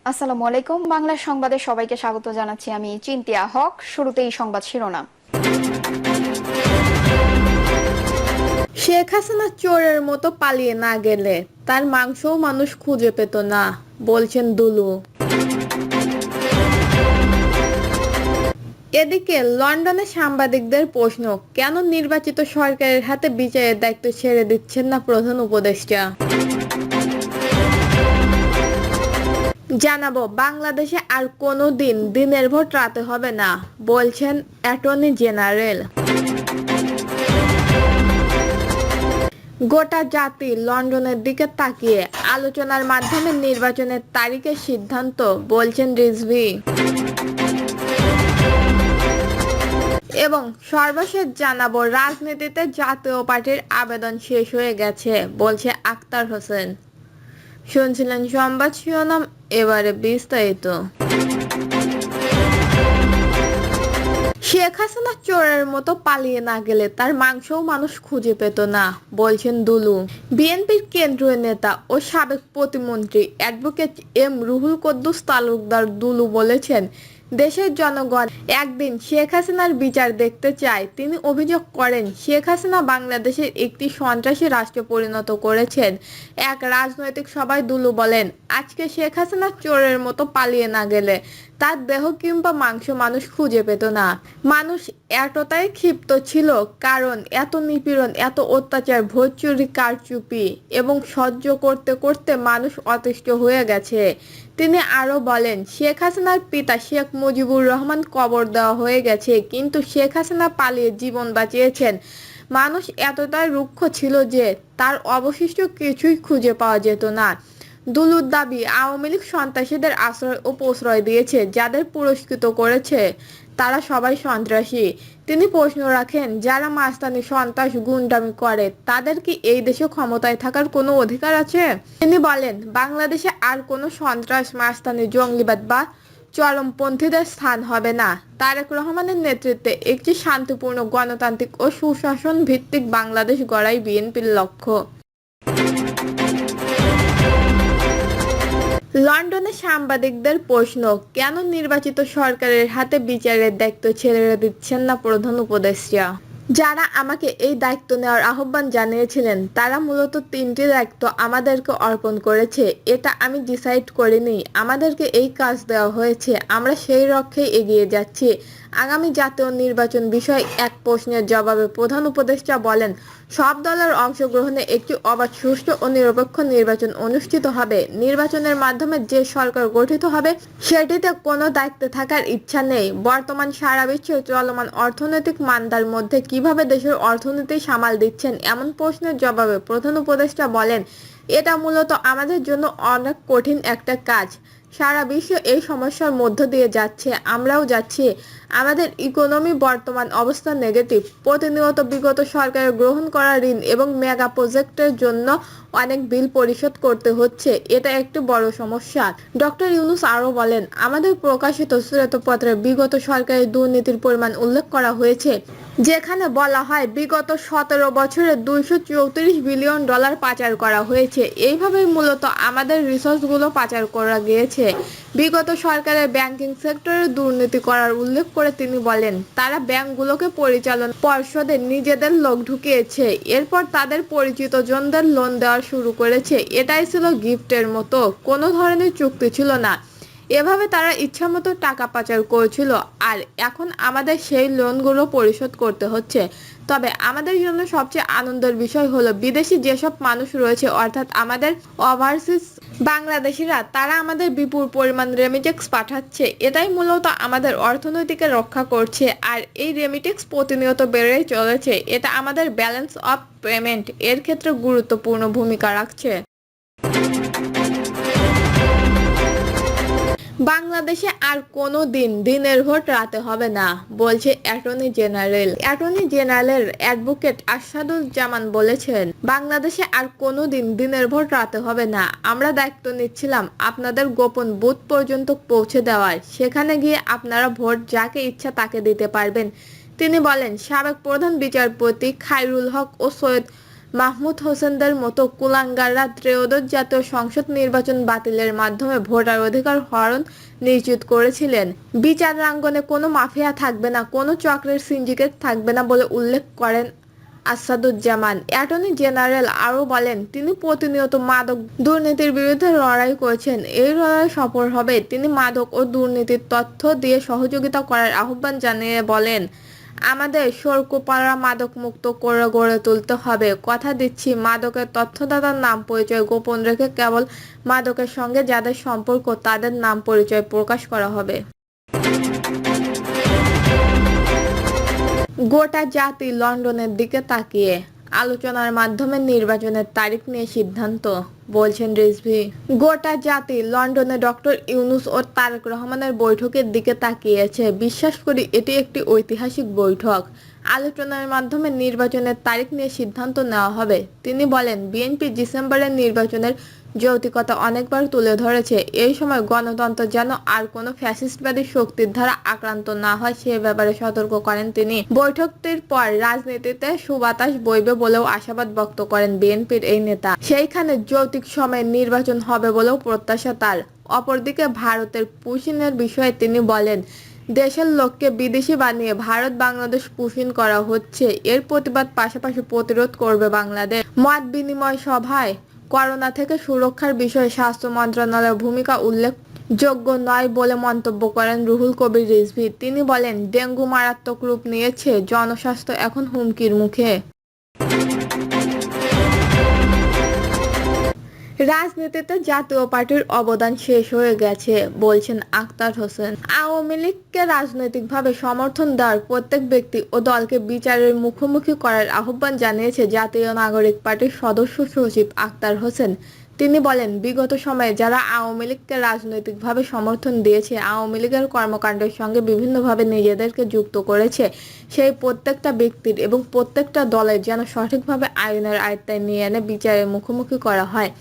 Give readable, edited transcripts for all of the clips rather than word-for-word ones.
আসসালামু আলাইকুম। বাংলা সংবাদে সবাইকে স্বাগত জানাচ্ছি। আমি চিন্তিয়া হক। শুরুতেই সংবাদ শিরোনাম। শেখ হাসিনা চোরের মতো পালিয়ে না গেলে তার মাংসও মানুষ খুঁজে পেত না, বলছেন দুলু। এদিকে লন্ডনে সাংবাদিকদের প্রশ্ন, কেন নির্বাচিত সরকারের হাতে বিচারের দায়িত্ব ছেড়ে দিচ্ছেন না প্রধান উপদেষ্টা। জানাবো, বাংলাদেশে আর কোনো দিনের ভোট রাতে হবে না, বলছেন অ্যাটর্নি জেনারেল। গোটা জাতি লন্ডনের দিকে তাকিয়ে আলোচনার মাধ্যমে নির্বাচনের তারিখের সিদ্ধান্ত, বলছেন রিজভী। এবং সর্বশেষ জানাবো, রাজনীতিতে জাতীয় পার্টির আবেদন শেষ হয়ে গেছে, বলছে আক্তার হোসেন। শুনছিলেন সংবাদ শিরোনাম, এবারে বিস্তারিত। শেখ হাসিনা চোরের মতো পালিয়ে না গেলে তার মাংসও মানুষ খুঁজে পেত না, বলছেন দুলু। বিএনপির কেন্দ্রীয় নেতা ও সাবেক প্রতিমন্ত্রী অ্যাডভোকেট এম রুহুল কুদ্দুস তালুকদার দুলু বলেছেন, দেশের জনগণ একদিন শেখ হাসিনার বিচার দেখতে চায়। তিনি অভিযোগ করেন, শেখ হাসিনা বাংলাদেশের একটি সন্ত্রাসী রাষ্ট্রে পরিণত করেছেন। এক রাজনৈতিক সভায় দুলু বলেন, আজকে শেখ হাসিনা চোরের মতো পালিয়ে না গেলে তার দেহ কিংবা মাংস মানুষ খুঁজে পেত না। মানুষ এতটাই ক্ষিপ্ত ছিল, কারণ এত নিপীড়ন, এত অত্যাচার, ভোট চুরি, কারচুপি এবং সহ্য করতে করতে মানুষ অতিষ্ঠ হয়ে গেছে। তিনি আরো বলেন, শেখ হাসিনার পিতা শেখ মুজিবুর রহমান কবর দেওয়া হয়ে গেছে, কিন্তু শেখ হাসিনা পালিয়ে জীবন বাঁচিয়েছেন। মানুষ এতটাই রুক্ষ ছিল যে তার অবশিষ্ট কিছুই খুঁজে পাওয়া যেত না। দুলুর দাবি, আওয়ামী লীগ সন্ত্রাসীদের আশ্রয় ও প্রশ্রয় দিয়েছে, যাদের পুরস্কৃত করেছে তারা সবাই সন্ত্রাসী। তিনি প্রশ্ন রাখেন, যারা মাস্তানি, সন্ত্রাস, গুন্ডামি করে তাদের কি এই দেশে ক্ষমতায় থাকার কোনো অধিকার আছে? তিনি বলেন, বাংলাদেশে আর কোনো সন্ত্রাস, মাস্তানি, জঙ্গিবাদ বা চরমপন্থীদের স্থান হবে না। তারেক রহমানের নেতৃত্বে একটি শান্তিপূর্ণ, গণতান্ত্রিক ও সুশাসন ভিত্তিক বাংলাদেশ গড়াই বিএনপির লক্ষ্য। লন্ডনে সাংবাদিকদের প্রশ্ন, কেন নির্বাচিত সরকারের হাতে বিচারের দায়িত্ব ছেড়ে দিচ্ছেন না প্রধান উপদেষ্টা। যারা আমাকে এই দায়িত্ব নেওয়ার আহ্বান জানিয়েছিলেন তারা মূলত তিনটি দায়িত্ব আমাদেরকে অর্পণ করেছে। এটা আমি ডিসাইড করিনি, আমাদেরকে এই কাজ দেওয়া হয়েছে, আমরা সেই লক্ষ্যেই এগিয়ে যাচ্ছি। আগামী জাতীয় নির্বাচন বিষয়ে এক প্রশ্নের জবাবে প্রধান উপদেষ্টা বলেন, সব দলের অংশগ্রহণে একটি অবাধ, সুষ্ঠু ও নিরপেক্ষ নির্বাচন অনুষ্ঠিত হবে। নির্বাচনের মাধ্যমে যে সরকার গঠিত হবে সেটিতে কোনো দায়িত্বে থাকার ইচ্ছা নেই। বর্তমান সারা বিশ্বে চলমান অর্থনৈতিক মান্দার মধ্যে কিভাবে দেশের অর্থনীতি সামাল দিচ্ছেন এমন প্রশ্নের জবাবে প্রধান উপদেষ্টা বলেন, এটা মূলত আমাদের জন্য অনেক কঠিন একটা কাজ। সারা বিশ্ব এই সমস্যার মধ্য দিয়ে যাচ্ছে, আমরাও যাচ্ছি। আমাদের ইকোনমি বর্তমান অবস্থা নেগেটিভ। প্রতিনিয়ত বিগত সরকারের গ্রহণ করা ঋণ এবং মেগা প্রজেক্টের জন্য অনেক বিল পরিশোধ করতে হচ্ছে, এটা একটি বড় সমস্যা। ডক্টর ইউনূস আরও বলেন, আমাদের প্রকাশিত শ্বেতপত্রে বিগত সরকারের দুর্নীতির পরিমাণ উল্লেখ করা হয়েছে, যেখানে বলা হয় বিগত 17 বছরে $234 বিলিয়ন পাচার করা হয়েছে। এইভাবেই মূলত আমাদের রিসোর্সগুলো পাচার করা গিয়েছে। বিগত সরকারের ব্যাংকিং সেক্টরে দুর্নীতি করার উল্লেখ করে তিনি বলেন, তারা ব্যাংকগুলোকে পরিচালনা পর্ষদে নিজেদের লোক ঢুকিয়েছে, এরপর তাদের পরিচিত জনদের লোন দেওয়া শুরু করেছে। এটাই ছিল গিফটের মতো, কোনো ধরনের চুক্তি ছিল না। এভাবে তারা ইচ্ছামতো টাকা পাচার করছিল, আর এখন আমাদের সেই লোনগুলো পরিশোধ করতে হচ্ছে। তবে আমাদের জন্য সবচেয়ে আনন্দের বিষয় হলো, বিদেশি যেসব মানুষ রয়েছে, অর্থাৎ আমাদের ওভারসিজ বাংলাদেশিরা, তারা আমাদের বিপুল পরিমাণ রেমিটেন্স পাঠাচ্ছে। এটাই মূলত আমাদের অর্থনীতিকে রক্ষা করছে, আর এই রেমিটেন্স প্রতিনিয়ত বেড়েই চলেছে। এটা আমাদের ব্যালেন্স অফ পেমেন্ট এর ক্ষেত্রে গুরুত্বপূর্ণ ভূমিকা রাখছে। বাংলাদেশে আর কোনো দিনের ভোট রাতে হবে না, বলছে attorney general. Attorney general advocate Asaduzzaman বলেছেন, বাংলাদেশে আর কোনো দিনের ভোট রাতে হবে না। আমরা দায়িত্ব নিচ্ছিলাম আপনাদের গোপন বুথ পর্যন্ত পৌঁছে দেওয়ার, সেখানে গিয়ে আপনারা ভোট যাকে ইচ্ছা তাকে দিতে পারবেন। তিনি বলেন, সাবেক প্রধান বিচারপতি খায়রুল হক ও সৈয়দ মাহমুদ হোসেনদের মতো কুলাঙ্গাররা ত্রয়োদশ জাতীয় সংসদ নির্বাচন বাতিলের মাধ্যমে ভোটার অধিকার হরণ নিশ্চিত করেছিলেন। বিচারাঙ্গনে কোনো মাফিয়া থাকবে না, কোনো চক্রের সিন্ডিকেট থাকবে না বলে উল্লেখ করেন আসাদুজ্জামান। অ্যাটর্নি জেনারেল আরও বলেন, তিনি প্রতিনিয়ত মাদক দুর্নীতির বিরুদ্ধে লড়াই করছেন। এই লড়াই সফল হবে। তিনি মাদক ও দুর্নীতির তথ্য দিয়ে সহযোগিতা করার আহ্বান জানিয়ে বলেন, আমাদের শোরকোপাড়া মাদক মুক্ত করে গড়ে তুলতে হবে। কথা দিচ্ছি, মাদকের তথ্যদাতার নাম পরিচয় গোপন রেখে কেবল মাদকের সঙ্গে যাদের সম্পর্ক তাদের নাম পরিচয় প্রকাশ করা হবে। গোটা জাতি লন্ডনের দিকে তাকিয়ে আলোচনার মাধ্যমে নির্বাচনের তারিখ নিয়ে সিদ্ধান্ত, বলছেন রিজভী। গোটা জাতি লন্ডনে ডক্টর ইউনূস ও তারেক রহমানের বৈঠকের দিকে তাকিয়েছে। বিশ্বাস করি এটি একটি ঐতিহাসিক বৈঠক। আলোচনার মাধ্যমে নির্বাচনের তারিখ নিয়ে সিদ্ধান্ত নেওয়া হবে। তিনি বলেন, বিএনপি ডিসেম্বরের নির্বাচনের যৌক্তিকতা অনেকবার তুলে ধরেছে। এই সময় গণতন্ত্র যেন আর কোনো ফ্যাসিস্টবাদী শক্তির দ্বারা আক্রান্ত না হয় সে ব্যাপারে সতর্ক করেন তিনি। বৈঠকটির পর রাজনীতিতে সুবাতাস বইবে বলেও আশাবাদ ব্যক্ত করেন বিএনপির এই নেতা। সেইখানে যৌক্তিক সময়ে নির্বাচন হবে বলেও প্রত্যাশা তার। অপরদিকে ভারতের পুশিনের বিষয়ে তিনি বলেন, দেশের লোককে বিদেশি বানিয়ে ভারত বাংলাদেশ পুশিন করা হচ্ছে। এর প্রতিবাদ পাশাপাশি প্রতিরোধ করবে বাংলাদেশ। মত বিনিময় সভায় করোনা থেকে সুরক্ষার বিষয়ে স্বাস্থ্য মন্ত্রণালয়ের ভূমিকা উল্লেখযোগ্য নয় বলে মন্তব্য করেন রুহুল কবির রিজভী। তিনি বলেন, ডেঙ্গু মারাত্মক রূপ নিয়েছে, জনস্বাস্থ্য এখন হুমকির মুখে। রাজনীতিতে জাতীয় পার্টির অবদান শেষ হয়ে গেছে, বলছেন আখতার হোসেন। আওয়ামী লীগকে রাজনৈতিকভাবে সমর্থন দেওয়ার প্রত্যেক ব্যক্তি ও দলকে বিচারের মুখোমুখি করার আহ্বান জানিয়েছে জাতীয় নাগরিক পার্টির সদস্য সচিব আখতার হোসেন। তিনি বলেন, বিগত সময়ে যারা আওয়ামী লীগকে রাজনৈতিকভাবে সমর্থন দিয়েছে, আওয়ামী লীগের কর্মকাণ্ডের সঙ্গে বিভিন্নভাবে নিজেদেরকে যুক্ত করেছে, সেই প্রত্যেকটা ব্যক্তির এবং প্রত্যেকটা দলের যেন সঠিকভাবে আইনের আয়ত্তায় নিয়ে এনে বিচারের মুখোমুখি করা হয়।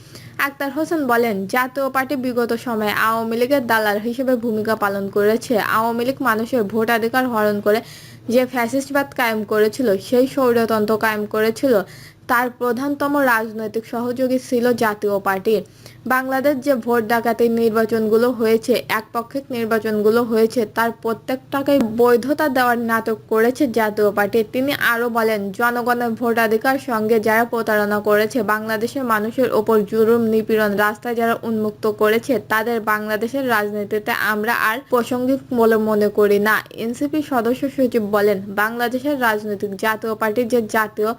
আখতার হোসেন বলেন, জাতীয় পার্টি বিগত সময়ে আওয়ামী লীগের দালাল হিসেবে ভূমিকা পালন করেছে। আওয়ামী লীগ মানুষের ভোটাধিকার হরণ করে যে ফ্যাসিস্টবাদ কায়েম করেছিল, সেই স্বৈরতন্ত্র কায়েম করেছিল, তার প্রধানতম রাজনৈতিক সহযোগী ছিল জাতীয় পার্টি। বাংলাদেশ যে ভোট ডাকাতির নির্বাচনগুলো হয়েছে, একপক্ষিক নির্বাচনগুলো হয়েছে, তার প্রত্যেকটাকে বৈধতা দেওয়ার নাটক করেছে জাতীয় পার্টি। তিনি আরও বলেন, জনগণের ভোটাধিকার সঙ্গে যারা প্রতারণা করেছে, বাংলাদেশের মানুষের ওপর জুলুম নিপীড়ন রাস্তায় যারা উন্মুক্ত করেছে, তাদের বাংলাদেশের রাজনীতিতে আমরা আর প্রাসঙ্গিক বলে মনে করি না। এনসিপি সদস্য সচিব বলেন, বাংলাদেশের রাজনৈতিক জাতীয় পার্টির যে জাতীয়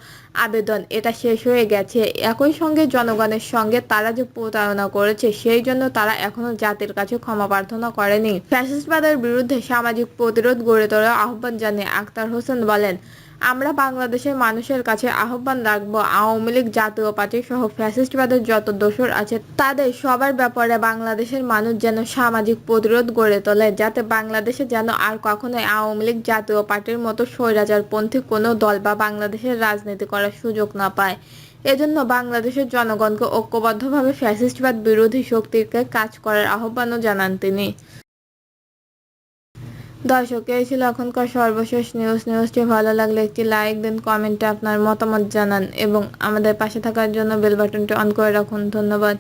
আবেদন এটা শেষ হয়ে গেছে। একই সঙ্গে জনগণের সঙ্গে তারা যে প্রতারণা করেছে, সেই জন্য তারা এখনো জাতির কাছে ক্ষমা প্রার্থনা করেনি। ফ্যাসিস্টবাদের বিরুদ্ধে সামাজিক প্রতিরোধ গড়ে তোলার আহ্বান জানিয়ে আখতার হোসেন বলেন, আমরা বাংলাদেশের মানুষের কাছে আহ্বান রাখবো, আওয়ামী লীগ, জাতীয় পার্টি সহ ফ্যাসিস্টবাদের যত দোসর আছে তাদের সবার ব্যাপারে বাংলাদেশের মানুষ যেন সামাজিক প্রতিরোধ গড়ে তোলে, যাতে বাংলাদেশে যেন আর কখনোই আওয়ামী লীগ, জাতীয় পার্টির মতো স্বৈরাচারপন্থী কোনো দল বা বাংলাদেশের রাজনীতি করার সুযোগ না পায়। এজন্য বাংলাদেশের জনগণকে ঐক্যবদ্ধভাবে ফ্যাসিস্টবাদ বিরোধী শক্তিকে কাজ করার আহ্বানও জানান তিনি। দর্শক, এই ছিল এখনকার সর্বশেষ নিউজটি ভালো লাগলে একটি লাইক দিন, কমেন্টে আপনার মতামত জানান এবং আমাদের পাশে থাকার জন্য বেল বাটনটি অন করে রাখুন। ধন্যবাদ।